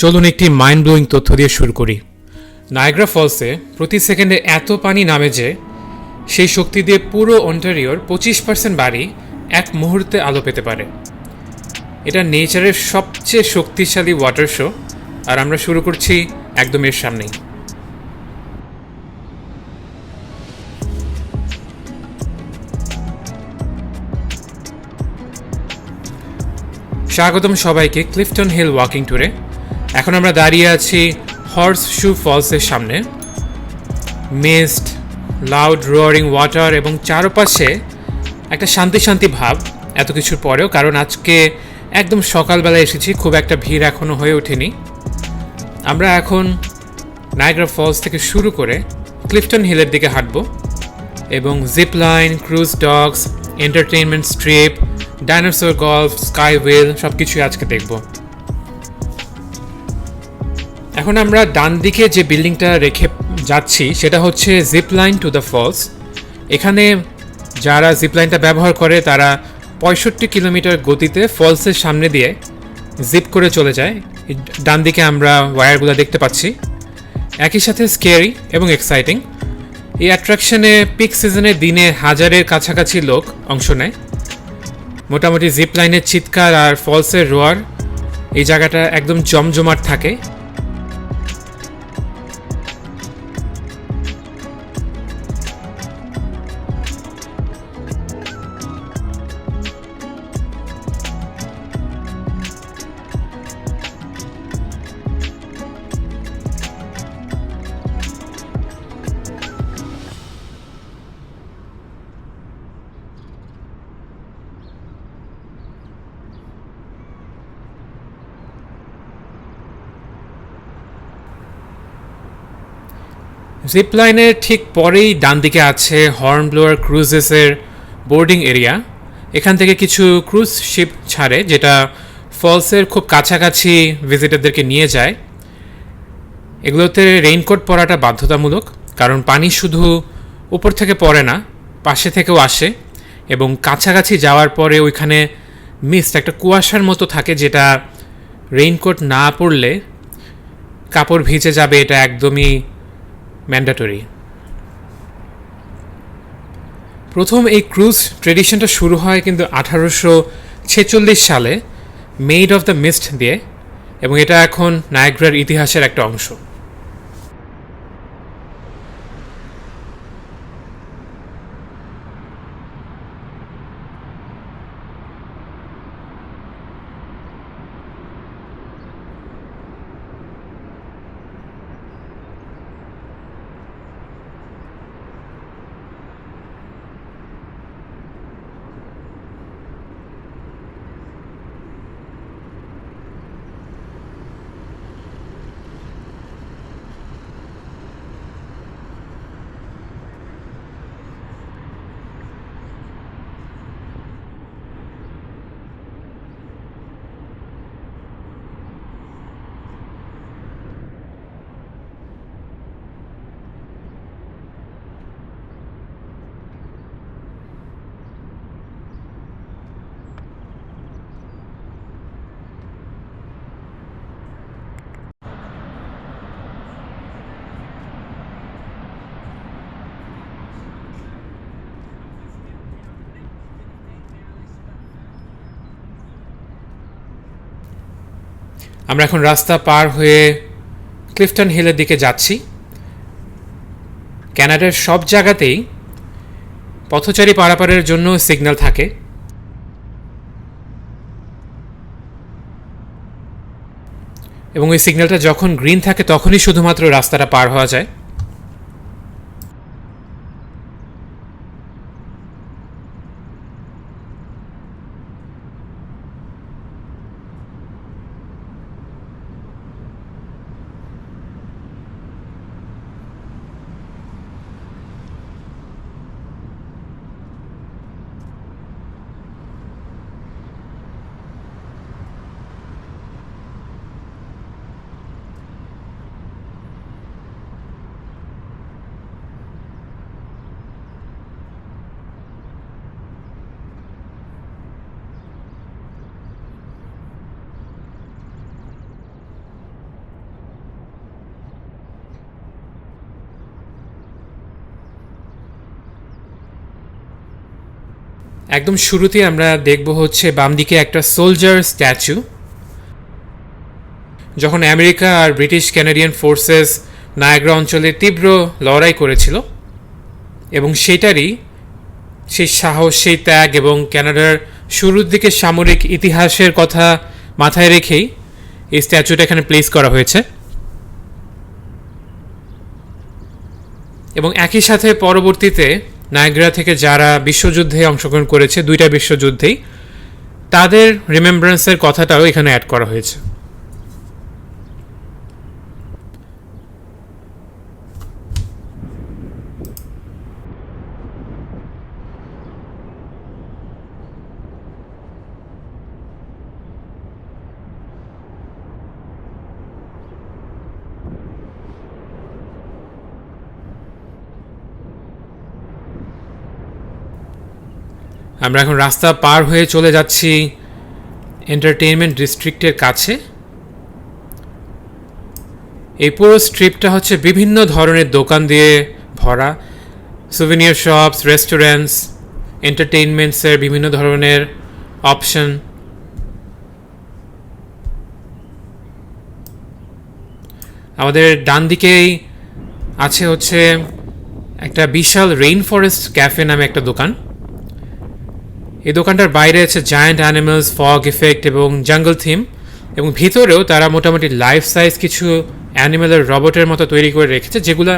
চলুন একটি mind blowing তথ্য দিয়ে শুরু করি। নায়াগ্রা ফলসে প্রতি সেকেন্ডে এত পানি নামে যে সেই শক্তি দিয়ে পুরো অন্টারিওর 25% বাড়ি এক মুহূর্তে আলো পেতে পারে। এটা নেচারের সবচেয়ে শক্তিশালী ওয়াটার শো, আর আমরা শুরু করছি একদম এর সামনেই। স্বাগতম সবাইকে ক্লিফটন হিল ওয়াকিং ট্যুরে। এখন আমরা দাঁড়িয়ে আছি হর্স শু ফলসের সামনে। মিস্ট, লাউড রোয়ারিং ওয়াটার এবং চারপাশে একটা শান্তি শান্তি ভাব এত কিছুর পরেও, কারণ আজকে একদম সকালবেলায় এসেছি, খুব একটা ভিড় এখনও হয়ে ওঠেনি। আমরা এখন নায়াগ্রা ফলস থেকে শুরু করে ক্লিফটন হিলের দিকে হাঁটব এবং zip line, cruise dogs, entertainment strip, dinosaur golf, sky wheel সব কিছুই আজকে দেখব। এখন আমরা ডান দিকে যে বিল্ডিংটা রেখে যাচ্ছি সেটা হচ্ছে zip line to the falls. এখানে যারা জিপ লাইনটা ব্যবহার করে তারা 65 কিলোমিটার গতিতে ফলসের সামনে দিয়ে জিপ করে চলে যায়। ডান দিকে আমরা ওয়্যারগুলো দেখতে পাচ্ছি। একই সাথে স্কেরি এবং এক্সাইটিং। এই অ্যাট্রাকশনে পিক সিজনের দিনে হাজারের কাছাকাছি লোক অংশ নেয়। মোটামুটি জিপ লাইনের চিৎকার আর ফলসের রোয়ার এই জায়গাটা একদম জমজমাট থাকে। জিপ লাইনের ঠিক পরেই ডান দিকে আছে হর্ন ব্লোয়ার ক্রুজেসের বোর্ডিং এরিয়া। এখান থেকে কিছু ক্রুজ শিপ ছাড়ে যেটা ফলসের খুব কাছাকাছি ভিজিটারদেরকে নিয়ে যায়। এগুলোতে রেইনকোট পরাটা বাধ্যতামূলক, কারণ পানি শুধু উপর থেকে পড়ে না, পাশে থেকেও আসে এবং কাছাকাছি যাওয়ার পরে ওইখানে মিস্ট, একটা কুয়াশার মতো থাকে যেটা রেইনকোট না পরলে কাপড় ভিজে যাবে, এটা একদমই ম্যান্ডেটরি। প্রথম এই ক্রুজ ট্রেডিশনটা শুরু হয় কিন্তু 1846 সালে মেইড অফ দ্য মিস্ট দিয়ে, এবং এটা এখন নায়াগ্রার ইতিহাসের একটা অংশ। আমরা এখন রাস্তা পার হয়ে ক্লিফটন হিলের দিকে যাচ্ছি। কানাডার সব জায়গাতেই পথচারী পারাপারের জন্য সিগন্যাল থাকে, এবং ওই সিগন্যালটা যখন গ্রিন থাকে তখনই শুধুমাত্র রাস্তাটা পার হওয়া যায়। একদম শুরুতেই আমরা দেখব হচ্ছে বাম দিকে একটা সোলজার স্ট্যাচু। যখন আমেরিকা আর ব্রিটিশ ক্যানাডিয়ান ফোর্সেস নায়াগ্রা অঞ্চলে তীব্র লড়াই করেছিল, এবং সেটারই সেই সাহস, সেই ত্যাগ এবং ক্যানাডার শুরুর দিকে সামরিক ইতিহাসের কথা মাথায় রেখেই এই স্ট্যাচুটা এখানে প্লেস করা হয়েছে। এবং একই সাথে পরবর্তীতে নায়াগ্রা থেকে যারা বিশ্বযুদ্ধে অংশগ্রহণ করেছে, দুইটা বিশ্বযুদ্ধেই, তাদের রিমেম্বারেন্সের কথাটাও এখানে অ্যাড করা হয়েছে। আমরা এখন রাস্তা পার হয়ে চলে যাচ্ছি এন্টারটেইনমেন্ট ডিস্ট্রিক্টের কাছে। এই পুরো স্ট্রিপটা হচ্ছে বিভিন্ন ধরনের দোকান দিয়ে ভরা, সুভিনিয়ার শপস, রেস্টুরেন্টস, এন্টারটেইনমেন্টসের বিভিন্ন ধরনের অপশন। আমাদের ডান দিকেই আছে হচ্ছে একটা বিশাল রেইন ফরেস্ট ক্যাফে নামে একটা দোকান। এই দোকানটার বাইরে আছে জায়ান্ট অ্যানিমালস, ফগ ইফেক্ট এবং জঙ্গল থিম, এবং ভিতরেও তারা মোটামুটি লাইফ সাইজ কিছু অ্যানিমেলের রবটের মতো তৈরি করে রেখেছে, যেগুলো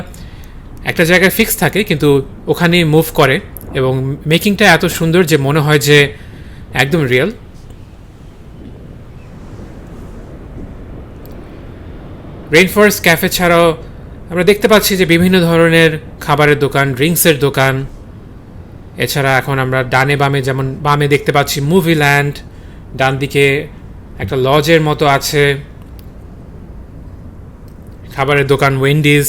একটা জায়গায় ফিক্স থাকে কিন্তু ওখানে মুভ করে, এবং মেকিংটা এত সুন্দর যে মনে হয় যে একদম রিয়েল। রেইন ফরেস্ট ক্যাফে ছাড়াও আমরা দেখতে পাচ্ছি যে বিভিন্ন ধরনের খাবারের দোকান, ড্রিঙ্কসের দোকান। এছাড়া এখন আমরা ডানে বামে, যেমন বামে দেখতে পাচ্ছি মুভি ল্যান্ড, ডান দিকে একটা লজের মতো আছে, খাবারের দোকান ওয়েন্ডিজ।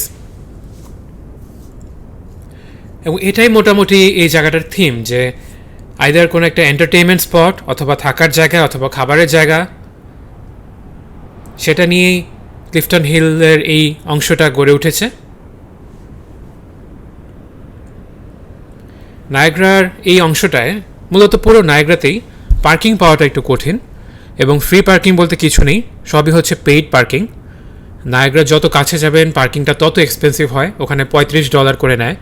এবং এটাই মোটামুটি এই জায়গাটার থিম, যে আইদার কোনো একটা এন্টারটেইনমেন্ট স্পট অথবা থাকার জায়গা অথবা খাবারের জায়গা, সেটা নিয়েই ক্লিফটন হিলের এই অংশটা গড়ে উঠেছে। নায়াগ্রার এই অংশটায়, মূলত পুরো নায়াগ্রাতেই পার্কিং পাওয়াটা একটু কঠিন, এবং ফ্রি পার্কিং বলতে কিছু নেই, সবই হচ্ছে পেইড পার্কিং। নায়াগ্রা যত কাছে যাবেন পার্কিংটা তত এক্সপেন্সিভ হয়, ওখানে $35 করে নেয়।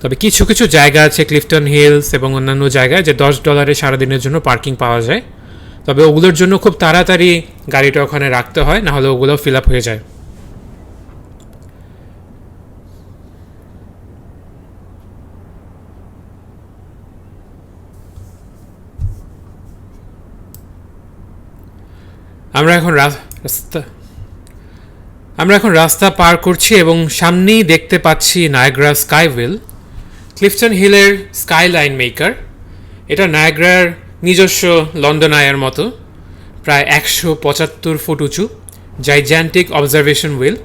তবে কিছু কিছু জায়গা আছে ক্লিফটন হিলস এবং অন্যান্য জায়গায় যে $10 সারাদিনের জন্য পার্কিং পাওয়া যায়। তবে ওগুলোর জন্য খুব তাড়াতাড়ি গাড়িটা ওখানে রাখতে হয়, নাহলে ওগুলো ফিল আপ হয়ে যায়। আমরা এখন রাস্তা পার করছি এবং সামনেই দেখতে পাচ্ছি নায়াগ্রা স্কাইভিল, ক্লিফটন হিলের স্কাইলাইন মেকার। এটা নায়াগ্রার নিজস্ব লন্ডন আইয়ের মতো, প্রায় 175 ফুট উঁচু জাইজ্যান্টিক অবজারভেশন হুইল।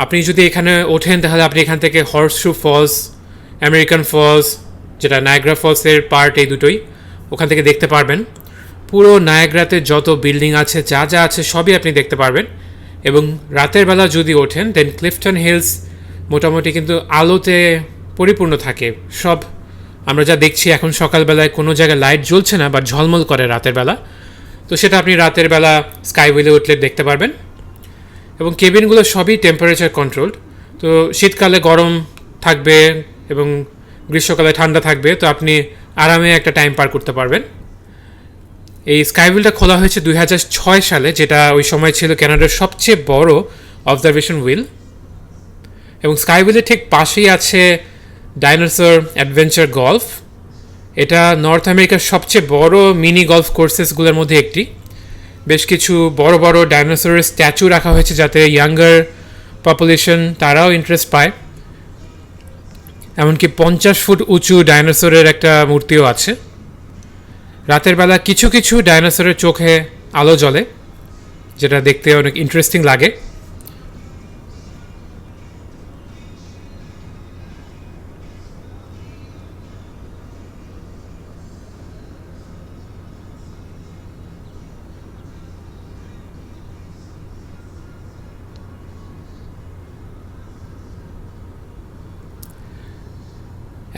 আপনি যদি এখানে ওঠেন তাহলে আপনি এখান থেকে হর্সশু ফলস, আমেরিকান ফলস, যেটা নায়াগ্রা ফলসের পার্ট, এই দুটোই ওখান থেকে দেখতে পারবেন। পুরো নায়াগ্রাতে যত বিল্ডিং আছে, যা যা আছে, সবই আপনি দেখতে পারবেন। এবং রাতের বেলা যদি ওঠেন দেন ক্লিফটন হিলস মোটামুটি কিন্তু আলোতে পরিপূর্ণ থাকে। সব আমরা যা দেখছি এখন সকালবেলায় কোনো জায়গায় লাইট জ্বলছে না বা ঝলমল করে রাতের বেলা, তো সেটা আপনি রাতের বেলা স্কাইওয়েলে উঠলে দেখতে পারবেন। এবং কেবিনগুলো সবই টেম্পারেচার কন্ট্রোলড, তো শীতকালে গরম থাকবে এবং গ্রীষ্মকালে ঠান্ডা থাকবে, তো আপনি আরামে একটা টাইম পার করতে পারবেন। এই স্কাইভিলটা খোলা হয়েছে 2006 সালে, যেটা ওই সময় ছিল কানাডার সবচেয়ে বড় অবজারভেশন হুইল। এবং স্কাইভিলের ঠিক পাশেই আছে ডাইনোসর অ্যাডভেঞ্চার গলফ। এটা নর্থ আমেরিকার সবচেয়ে বড় মিনি গলফ কোর্সেসগুলোর মধ্যে একটি। বেশ কিছু বড় বড় ডাইনোসরের স্ট্যাচু রাখা হয়েছে যাতে ইয়াঙ্গার পপুলেশন তারাও ইন্টারেস্ট পায়। এমনকি 50 ফুট উঁচু ডাইনোসরের একটা মূর্তিও আছে। রাতের বেলা কিছু কিছু ডাইনোসরের চোখে আলো জ্বলে, যেটা দেখতে অনেক ইন্টারেস্টিং লাগে।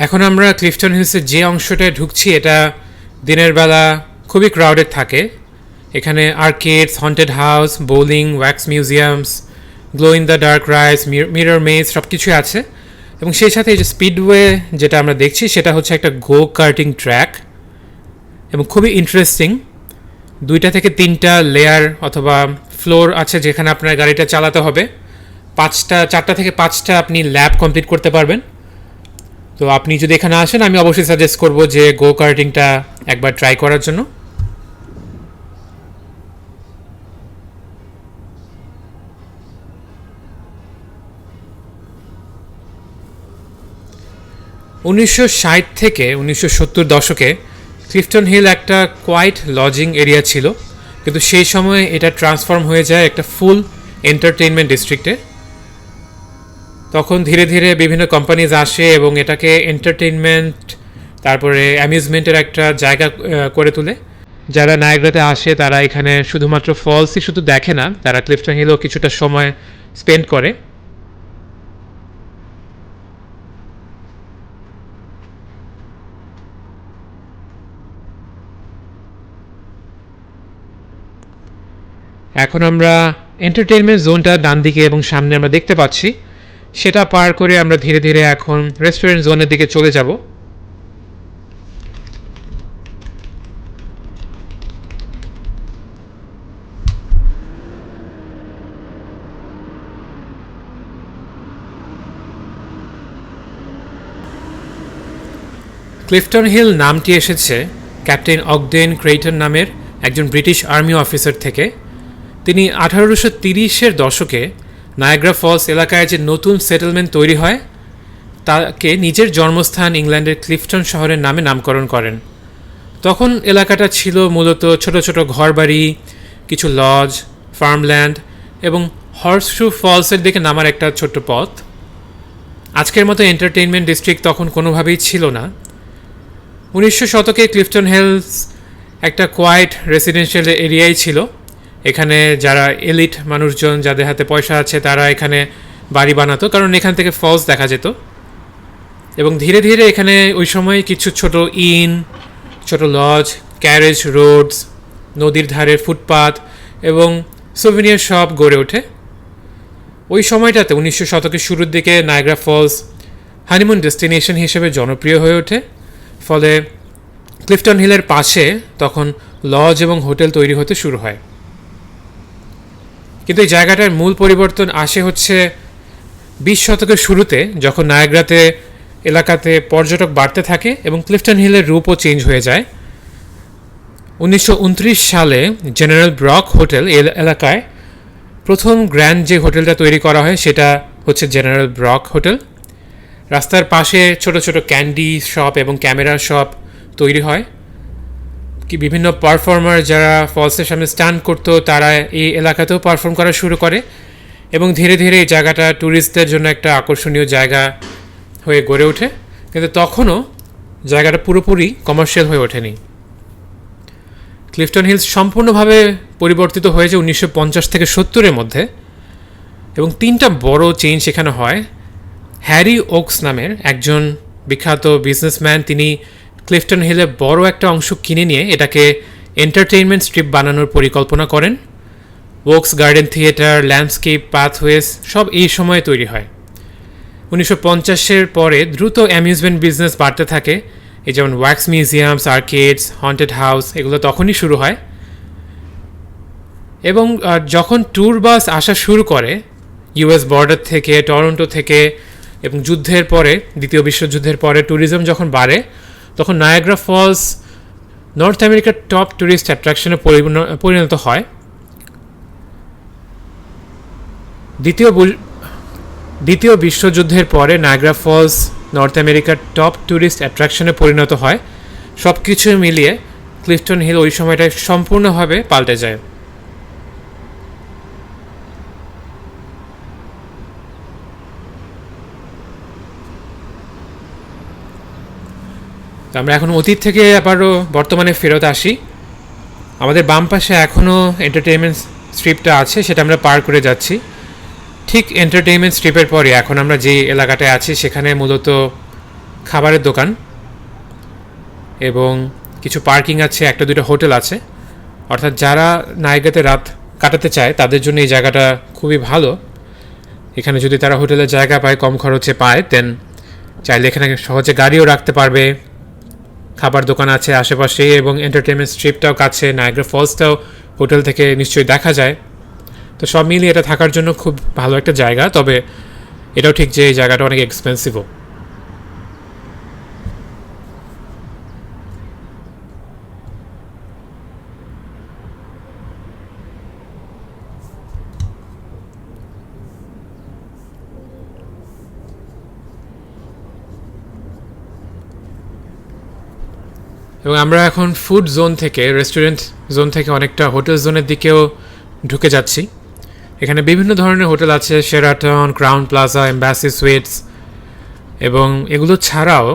এখন আমরা ক্লিফটন হিলসের যে অংশটায় ঢুকছি এটা দিনের বেলা খুবই ক্রাউডেড থাকে। এখানে arcades, haunted house, bowling, wax museums, glow in the dark rides, mirror maze সব কিছুই আছে। এবং সেই সাথে এই যে স্পিডওয়ে যেটা আমরা দেখছি সেটা হচ্ছে একটা গো কার্টিং ট্র্যাক এবং খুবই ইন্টারেস্টিং। 2টা থেকে 3টা লেয়ার অথবা ফ্লোর আছে যেখানে আপনার গাড়িটা চালাতে হবে। 4টা থেকে 5টা আপনি ল্যাব কমপ্লিট করতে পারবেন। তো আপনি যদি এখানে আসেন আমি অবশ্যই সাজেস্ট করব যে গো কার্টিংটা একবার ট্রাই করার জন্য। উনিশশো থেকে 1970 দশকে ক্লিফটন হিল একটা কোয়াইট লজিং এরিয়া ছিল, কিন্তু সেই সময় এটা ট্রান্সফর্ম হয়ে যায় একটা ফুল এন্টারটেইনমেন্ট ডিস্ট্রিক্টে। তখন ধীরে ধীরে বিভিন্ন কোম্পানিজ আসে এবং এটাকে এন্টারটেইনমেন্ট তারপরে অ্যামিউজমেন্টের একটা জায়গা করে তোলে। যারা নায়াগ্রাতে আসে তারা এখানে শুধুমাত্র ফলসই শুধু দেখে না, তারা ক্লিফটন হিলও কিছুটা সময় স্পেন্ড করে। এখন আমরা এন্টারটেইনমেন্ট জোনটা ডান দিকে এবং সামনে আমরা দেখতে পাচ্ছি, সেটা পার করে আমরা ধীরে ধীরে এখন রেস্টুরেন্ট জোনের দিকে চলে যাব। ক্লিফটন হিল নামটি এসেছে ক্যাপ্টেন অগডেন ক্রেইটন নামের একজন ব্রিটিশ আর্মি অফিসার থেকে। তিনি 1830-এর দশকে নায়াগ্রা ফলস এলাকায় যে নতুন সেটেলমেন্ট তৈরি হয় তাকে নিজের জন্মস্থান ইংল্যান্ডের ক্লিফটন শহরের নামে নামকরণ করেন। তখন এলাকাটা ছিল মূলত ছোট ছোট ঘরবাড়ি, কিছু লজ, ফার্মল্যান্ড এবং হর্সশু ফলসের দিকে নামার একটা ছোট্ট পথ। আজকের মতো এন্টারটেইনমেন্ট ডিস্ট্রিক্ট তখন কোনোভাবেই ছিল না। 1900 শতকে ক্লিফটন হিলস একটা কোয়াইট রেসিডেন্সিয়াল এরিয়াই ছিল। এখানে যারা এলিট মানুষজন যাদের হাতে পয়সা আছে তারা এখানে বাড়ি বানাতো, কারণ এখান থেকে ফলস দেখা যেত। এবং ধীরে ধীরে এখানে ওই সময় কিছু ছোট ইন, ছোট লজ, ক্যারেজ রোডস, নদীর ধারে ফুটপাথ এবং সুভিনিয়ার শপ গড়ে ওঠে। ওই সময়টাতে 1900 শতকের শুরুর দিকে নায়াগ্রা ফলস হানিমুন ডেস্টিনেশন হিসেবে জনপ্রিয় হয়ে ওঠে। ফলে ক্লিফটন হিলের পাশে তখন লজ এবং হোটেল তৈরি হতে শুরু হয়। কিন্তু এই জায়গাটার মূল পরিবর্তন আসে হচ্ছে 20 শতকের শুরুতে, যখন নায়াগ্রাতে এলাকাতে পর্যটক বাড়তে থাকে এবং ক্লিফটন হিলের রূপও চেঞ্জ হয়ে যায়। 1929 সালে জেনারেল ব্রক হোটেল এলাকায় প্রথম গ্র্যান্ড যে হোটেলটা তৈরি করা হয় সেটা হচ্ছে জেনারেল ব্রক হোটেল। রাস্তার পাশে ছোট ছোট ক্যান্ডি শপ এবং ক্যামেরা শপ তৈরি হয়। কি বিভিন্ন পারফর্মার যারা ফলসের সামনে স্ট্যান্ড করতো তারা এই এলাকাতেও পারফর্ম করা শুরু করে এবং ধীরে ধীরে এই জায়গাটা ট্যুরিস্টদের জন্য একটা আকর্ষণীয় জায়গা হয়ে গড়ে ওঠে। কিন্তু তখনও জায়গাটা পুরোপুরি কমার্শিয়াল হয়ে ওঠেনি। ক্লিফটন হিলস সম্পূর্ণভাবে পরিবর্তিত হয়েছে 1950 থেকে 70-এর মধ্যে এবং 3টা বড় চেঞ্জ সেখানে হয়। হ্যারি ওকস নামের একজন বিখ্যাত বিজনেসম্যান তিনি ক্লিফটন হিলে বড় একটা অংশ কিনে নিয়ে এটাকে এন্টারটেইনমেন্ট স্ট্রিপ বানানোর পরিকল্পনা করেন। Oaks garden theatre, landscape, pathways সব এই সময়ে তৈরি হয়। 1950-এর পরে দ্রুত অ্যামিউজমেন্ট বিজনেস বাড়তে থাকে, এই যেমন ওয়্যাক্স মিউজিয়ামস, আর্কেডস, হন্টেড হাউস এগুলো তখনই শুরু হয়। এবং যখন ট্যুর বাস আসা শুরু করে ইউএস বর্ডার থেকে, টরন্টো থেকে, এবং যুদ্ধের পরে, দ্বিতীয় বিশ্বযুদ্ধের পরে ট্যুরিজম যখন বাড়ে তখন নায়াগ্রা ফলস নর্থ আমেরিকার টপ ট্যুরিস্ট অ্যাট্রাকশনে পরিণত হয়। দ্বিতীয় বিশ্বযুদ্ধের পরে নায়াগ্রা ফলস নর্থ আমেরিকার টপ ট্যুরিস্ট অ্যাট্রাকশনে পরিণত হয়। সব কিছু মিলিয়ে ক্লিফটন হিল ওই সময়টায় সম্পূর্ণভাবে পাল্টে যায়। আমরা এখন অতীত থেকে আবারও বর্তমানে ফেরত আসি। আমাদের বাম পাশে এখনও এন্টারটেইনমেন্ট স্ট্রিপটা আছে, সেটা আমরা পার করে যাচ্ছি। ঠিক এন্টারটেইনমেন্ট স্ট্রিপের পরে এখন আমরা যে এলাকাটায় আছি সেখানে মূলত খাবারের দোকান এবং কিছু পার্কিং আছে, একটা দুটো হোটেল আছে। অর্থাৎ যারা নায়গ্রাতে রাত কাটাতে চায় তাদের জন্য এই জায়গাটা খুবই ভালো। এখানে যদি তারা হোটেলের জায়গা পায়, কম খরচে পায়, দেন চাইলে এখানে সহজে গাড়িও রাখতে পারবে। খাবার দোকান আছে আশেপাশে এবং এন্টারটেনমেন্ট স্ট্রিপটাও কাছে, নায়াগ্রা ফলসটাও হোটেল থেকে নিশ্চয়ই দেখা যায়। তো সব মিলিয়ে এটা থাকার জন্য খুব ভালো একটা জায়গা। তবে এটাও ঠিক যে এই জায়গাটা অনেক এক্সপেন্সিভও। এবং আমরা এখন ফুড জোন থেকে, রেস্টুরেন্ট জোন থেকে অনেকটা হোটেল জোনের দিকেও ঢুকে যাচ্ছি। এখানে বিভিন্ন ধরনের হোটেল আছে, Sheraton, Crowne Plaza, embassy sweets, এবং এগুলো ছাড়াও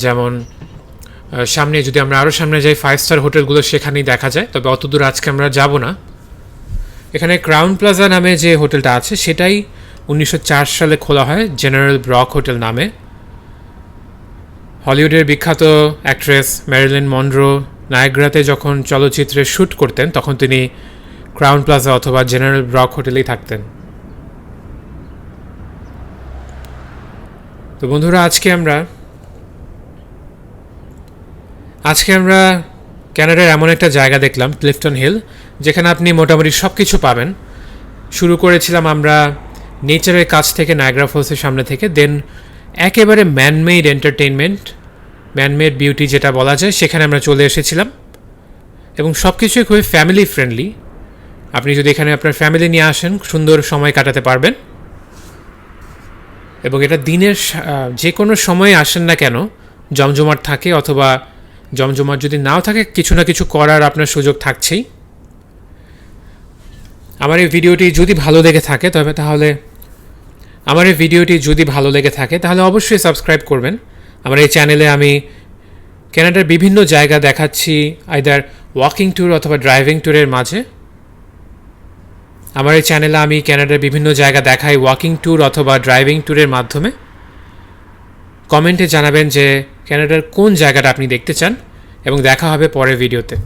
যেমন সামনে যদি আমরা আরও সামনে যাই 5 স্টার হোটেলগুলো সেখানেই দেখা যায়। তবে অত দূর আজকে আমরা যাব না। এখানে ক্রাউন প্লাজা নামে যে হোটেলটা আছে সেটাই 1904 সালে খোলা হয় জেনারেল ব্রক হোটেল নামে। হলিউডের বিখ্যাত অ্যাক্ট্রেস ম্যারিলিন মনরো নায়াগ্রাতে যখন চলচ্চিত্রে শ্যুট করতেন তখন তিনি ক্রাউন প্লাজা অথবা জেনারেল ব্রক হোটেলেই থাকতেন। তো বন্ধুরা, আজকে আমরা ক্যানাডার এমন একটা জায়গা দেখলাম, ক্লিফটন হিল, যেখানে আপনি মোটামুটি সব কিছু পাবেন। শুরু করেছিলাম আমরা নেচারের কাছ থেকে, নায়াগ্রা ফলসের সামনে থেকে, দেন একেবারে ম্যানমেড এন্টারটেইনমেন্ট, ম্যানমেড বিউটি যেটা বলা যায়, সেখানে আমরা চলে এসেছিলাম। এবং সব কিছুই খুবই ফ্যামিলি ফ্রেন্ডলি। আপনি যদি এখানে আপনার ফ্যামিলি নিয়ে আসেন, সুন্দর সময় কাটাতে পারবেন। এবং এটা দিনের যে কোনো সময়ে আসেন না কেন, জমজমাট থাকে, অথবা জমজমাট যদি নাও থাকে, কিছু না কিছু করার আপনার সুযোগ থাকছেই। আমার এই ভিডিওটি যদি ভালো লেগে থাকে তাহলে অবশ্যই সাবস্ক্রাইব করবেন। আমার এই চ্যানেলে আমি ক্যানাডার বিভিন্ন জায়গা দেখাচ্ছি, আইদার ওয়াকিং ট্যুর অথবা ড্রাইভিং ট্যুরের মাঝে। আমার এই চ্যানেলে আমি ক্যানাডার বিভিন্ন জায়গা দেখাই ওয়াকিং ট্যুর অথবা ড্রাইভিং ট্যুরের মাধ্যমে। কমেন্টে জানাবেন যে ক্যানাডার কোন জায়গাটা আপনি দেখতে চান, এবং দেখা হবে পরের ভিডিওতে।